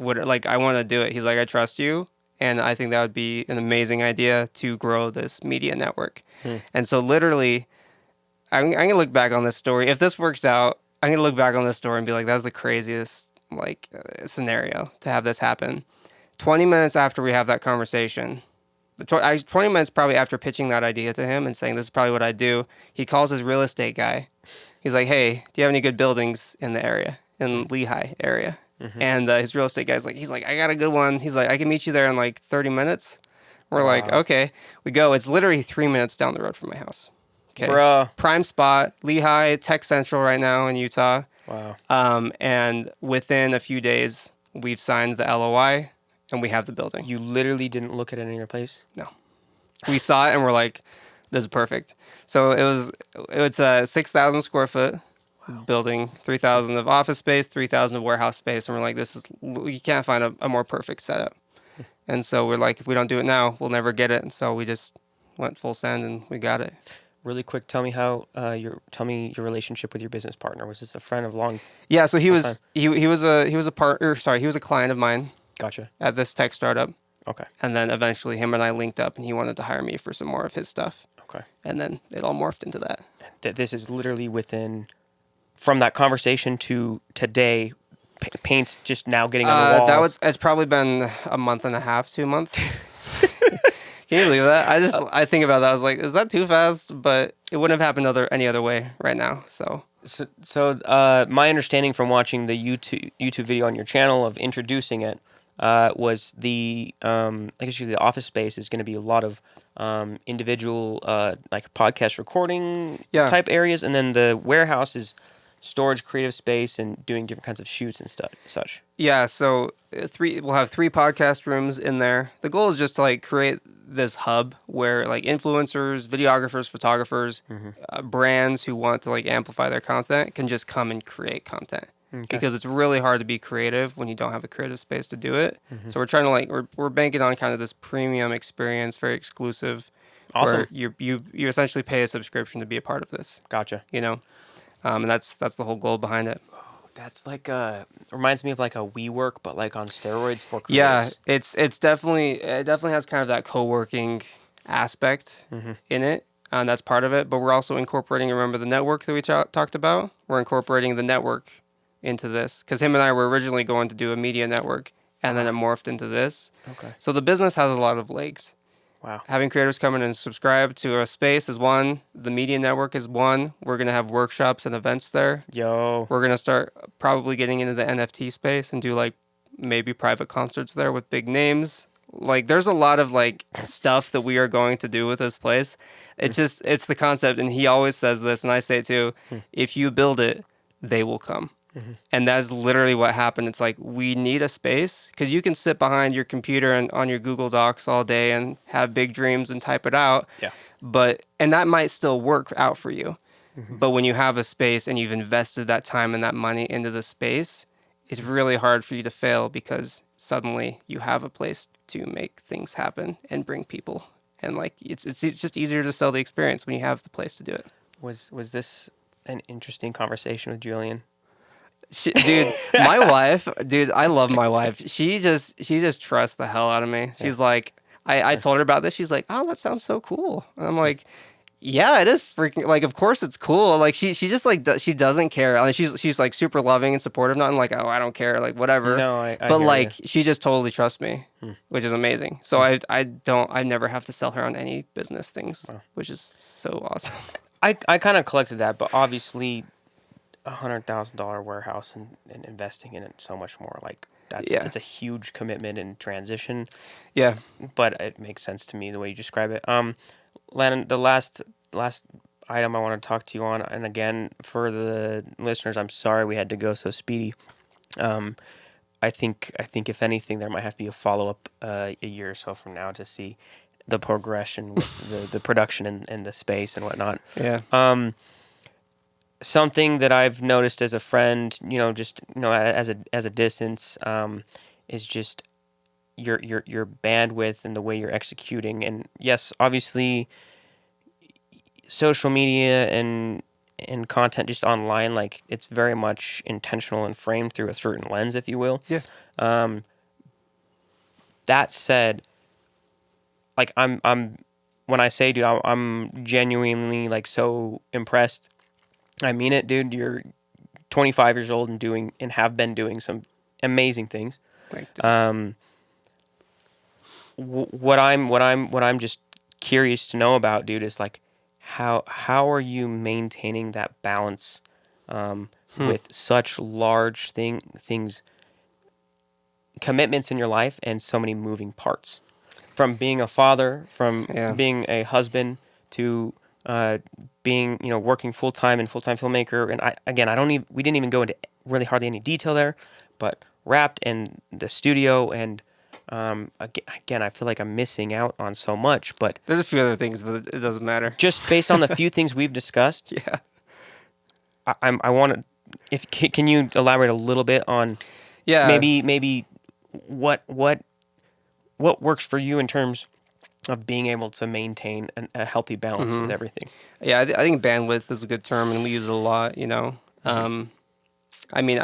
want to do it. He's like, I trust you. And I think that would be an amazing idea to grow this media network. And so literally, I'm going to look back on this story. If this works out, I'm going to look back on this story and be like, that's the craziest scenario to have this happen. 20 minutes after we have that conversation, 20 minutes probably after pitching that idea to him and saying, this is probably what I do, he calls his real estate guy. He's like, hey, do you have any good buildings in the area, in Lehigh area? And his real estate guy's like, I got a good one. He's like, I can meet you there in like 30 minutes. We're like, okay. We go. It's literally 3 minutes down the road from my house. Okay. Bruh. Prime spot, Lehigh, Tech Central right now in Utah. Wow. And within a few days, we've signed the LOI and we have the building. You literally didn't look at any other place? No. We saw it and we're like, this is perfect. So it's a 6,000 square foot building, 3,000 of office space, 3,000 of warehouse space. And we're like, you can't find a more perfect setup. And so we're like, if we don't do it now, we'll never get it. And so we just went full send and we got it. Really quick, tell me your relationship with your business partner. Was this a friend of long? Yeah, so he was a partner. Sorry, he was a client of mine. Gotcha. At this tech startup. Okay. And then eventually him and I linked up, and he wanted to hire me for some more of his stuff. Okay. And then it all morphed into that. This is literally from that conversation to today. Paint's just now getting on the walls. It's probably been a month and a half, 2 months. Can you believe that? I think about that. I was like, is that too fast? But it wouldn't have happened any other way right now. So my understanding from watching the YouTube video on your channel of introducing it was the office space is going to be a lot of individual like podcast recording type areas, and then the warehouse is storage, creative space, and doing different kinds of shoots and such. Yeah, so we'll have 3 podcast rooms in there. The goal is just to like create this hub where like influencers, videographers, photographers, brands who want to like amplify their content can just come and create content. Okay. Because it's really hard to be creative when you don't have a creative space to do it. So we're trying to we're banking on kind of this premium experience, very exclusive. Awesome. Where you essentially pay a subscription to be a part of this. Gotcha. And that's the whole goal behind it. That's like reminds me of like a WeWork, but like on steroids for creators. Yeah, it definitely has kind of that co-working aspect in it, and that's part of it. But we're also incorporating. Remember the network that we talked about? We're incorporating the network into this because him and I were originally going to do a media network, and then it morphed into this. Okay. So the business has a lot of legs, Wow. Having creators come in and subscribe to a space is one. The media network is one. We're going to have workshops and events there. Yo. We're going to start probably getting into the NFT space and do like maybe private concerts there with big names. Like there's a lot of like stuff that we are going to do with this place. It's the concept. And he always says this, and I say it too, if you build it, they will come. And that's literally what happened. It's like, we need a space, because you can sit behind your computer and on your Google Docs all day and have big dreams and type it out. Yeah. And that might still work out for you. But when you have a space and you've invested that time and that money into the space, it's really hard for you to fail, because suddenly you have a place to make things happen and bring people. And like, it's just easier to sell the experience when you have the place to do it. Was this an interesting conversation with Julian? Dude, my wife, I love my wife. She just trusts the hell out of me. She's like, I told her about this. She's like, oh, that sounds so cool. And I'm like, yeah, it is freaking, like, of course it's cool. Like, she just like, she doesn't care. Like, she's like super loving and supportive, not like, oh, I don't care, like whatever. No, I but hear like, you. she just totally trusts me, which is amazing. So I never have to sell her on any business things, which is so awesome. I kind of collected that, but obviously $100,000 warehouse and investing in it so much more, like it's a huge commitment and transition. Yeah. But it makes sense to me the way you describe it. Landon, the last item I want to talk to you on, and again for the listeners, I'm sorry we had to go so speedy. I think if anything, there might have to be a follow up a year or so from now to see the progression with the production and the space and whatnot. Yeah. Something that I've noticed as a friend, just as a distance, is just your bandwidth and the way you're executing. And yes, obviously, social media and content just online, like it's very much intentional and framed through a certain lens, if you will. Yeah. That said, like I'm when I say, dude, I'm genuinely like so impressed. I mean it, dude. You're 25 years old and have been doing some amazing things. Thanks, dude. What I'm just curious to know about, dude, is like how are you maintaining that balance with such large things, commitments in your life, and so many moving parts, from being a father, from being a husband, to being, working full-time and FullTime Filmmaker. And we didn't even go into really hardly any detail there, but Wrapped and the Studiio, and again, I feel like I'm missing out on so much, but There's a few other things, but it doesn't matter. just based on the few things we've discussed, Yeah. I want to, can you elaborate a little bit on maybe what works for you in terms of being able to maintain a healthy balance with everything? Yeah, I think bandwidth is a good term, and we use it a lot, I mean,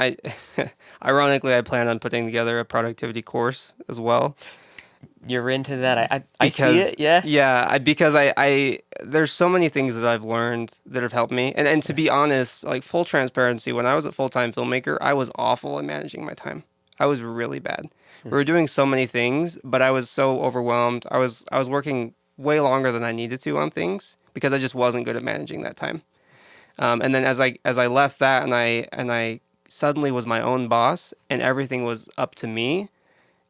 ironically, I plan on putting together a productivity course as well. You're into that. I see it, yeah. Yeah, because there's so many things that I've learned that have helped me. And to be honest, like full transparency, when I was at FullTime Filmmaker, I was awful at managing my time. I was really bad. We were doing so many things, but I was so overwhelmed. I was working way longer than I needed to on things because I just wasn't good at managing that time. And then as I left that and I suddenly was my own boss and everything was up to me,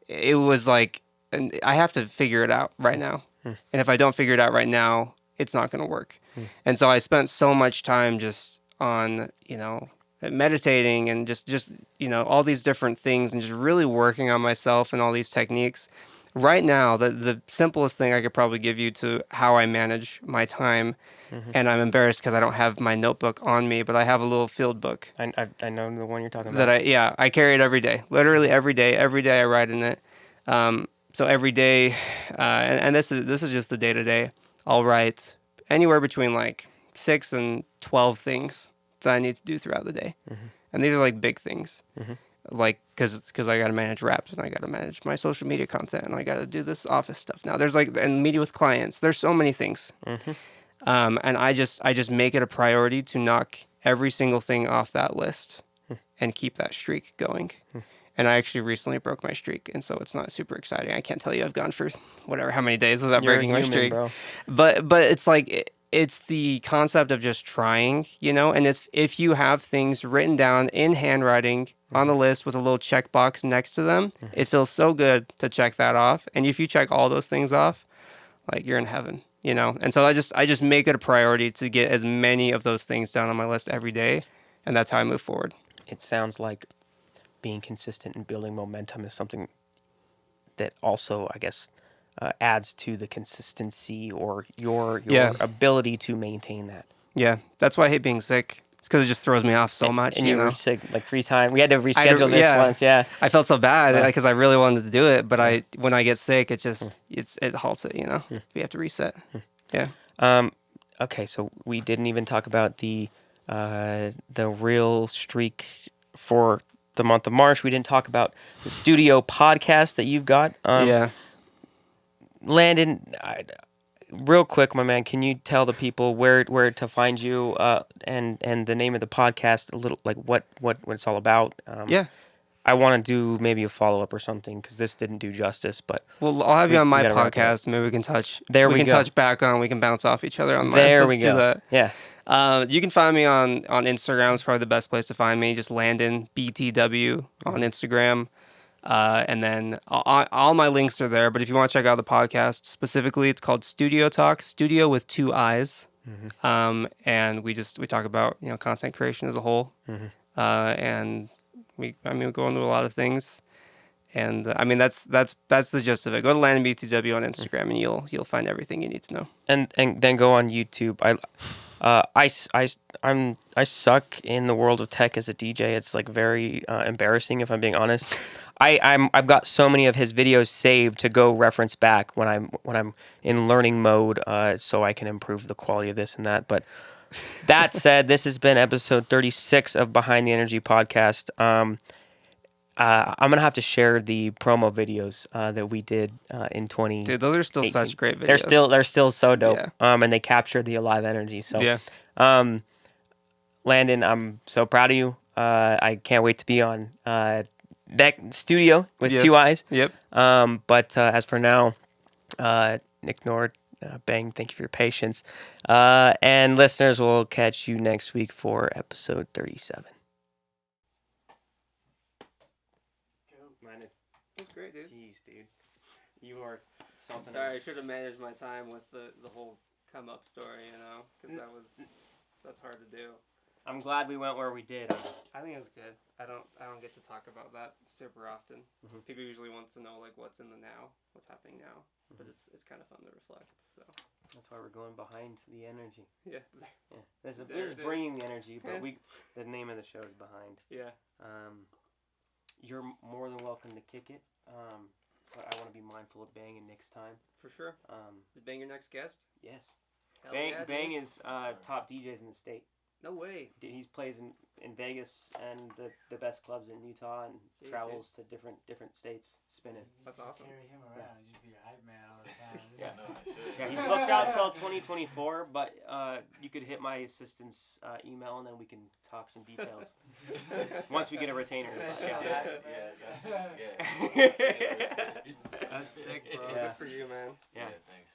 it was like, and I have to figure it out right now. And if I don't figure it out right now, it's not going to work. And so I spent so much time just on, meditating and just all these different things and just really working on myself and all these techniques. Right now, the simplest thing I could probably give you to how I manage my time, and I'm embarrassed because I don't have my notebook on me, but I have a little field book. I know the one you're talking about. I carry it every day. Literally every day. Every day I write in it. So every day, and this is just the day-to-day, I'll write anywhere between like 6 and 12 things that I need to do throughout the day. And these are like big things. Like, because I got to manage Wraps, and I got to manage my social media content, and I got to do this office stuff now. There's and media with clients. There's so many things. And I just make it a priority to knock every single thing off that list and keep that streak going. And I actually recently broke my streak, and so it's not super exciting. I can't tell you I've gone for how many days without You're breaking my human, streak. bro. But it's like it's the concept of just trying, and if you have things written down in handwriting on the list with a little checkbox next to them, it feels so good to check that off. And if you check all those things off, like you're in heaven, And so I just make it a priority to get as many of those things down on my list every day, and that's how I move forward. It sounds like being consistent and building momentum is something that also, I guess, adds to the consistency or your ability to maintain that. Yeah, that's why I hate being sick. It's because it just throws me off so much. And you were sick like 3 times. We had to reschedule this once. Yeah, I felt so bad because I really wanted to do it, but when I get sick, it halts it. We have to reset. Yeah. Okay, so we didn't even talk about the real streak for the month of March. We didn't talk about the Studiio podcast that you've got. Landon, real quick, my man, can you tell the people where to find you and the name of the podcast, a little, like what it's all about? Yeah. I want to do maybe a follow-up or something because this didn't do justice. But well, I'll have you on my podcast. Maybe we can touch. We can touch back on. We can bounce off each other on mine. There we go. Do that. Yeah. You can find me on Instagram. It's probably the best place to find me. Just Landon BTW on Instagram. And then all my links are there. But if you want to check out the podcast specifically, it's called Studiio Talk. Studio with 2 I's. And we talk about content creation as a whole. And we go into a lot of things. And that's the gist of it. Go to Landon BTW on Instagram, and you'll find everything you need to know. And then go on YouTube. I suck in the world of tech as a DJ. It's like very embarrassing if I'm being honest. I've got so many of his videos saved to go reference back when I'm in learning mode, so I can improve the quality of this and that. But that said, this has been episode 36 of Behind the Energy podcast. I'm gonna have to share the promo videos that we did in 2018. Dude, those are still such great videos. They're still so dope. Yeah. And they capture the alive energy. So yeah. Landon, I'm so proud of you. I can't wait to be on that studio with 2 I's. Yep. But as for now, Nick Nord, Bang, thank you for your patience. And listeners, we'll catch you next week for episode 37. That's great, dude. Jeez, dude. You are something Sorry, I else. should have managed my time with the whole come up story, because that's hard to do. I'm glad we went where we did. I think it's good. I don't get to talk about that super often. People usually want to know like what's in the now, what's happening now, but it's kind of fun to reflect. So that's why we're going behind the energy. Yeah. This is bringing the energy, but the name of the show is Behind. Yeah. You're more than welcome to kick it. But I want to be mindful of Bang and Nick's time. For sure. Is Bang your next guest? Yes. Hell Bang is top DJs in the state. No way. He plays in Vegas and the best clubs in Utah and travels to different states spinning. That's awesome. Carry him around. You should be a hype man all the time. Yeah, he's booked out until 2024, but you could hit my assistant's email and then we can talk some details. Once we get a retainer. That's sick, bro. Yeah. Good for you, man. Yeah. Thanks.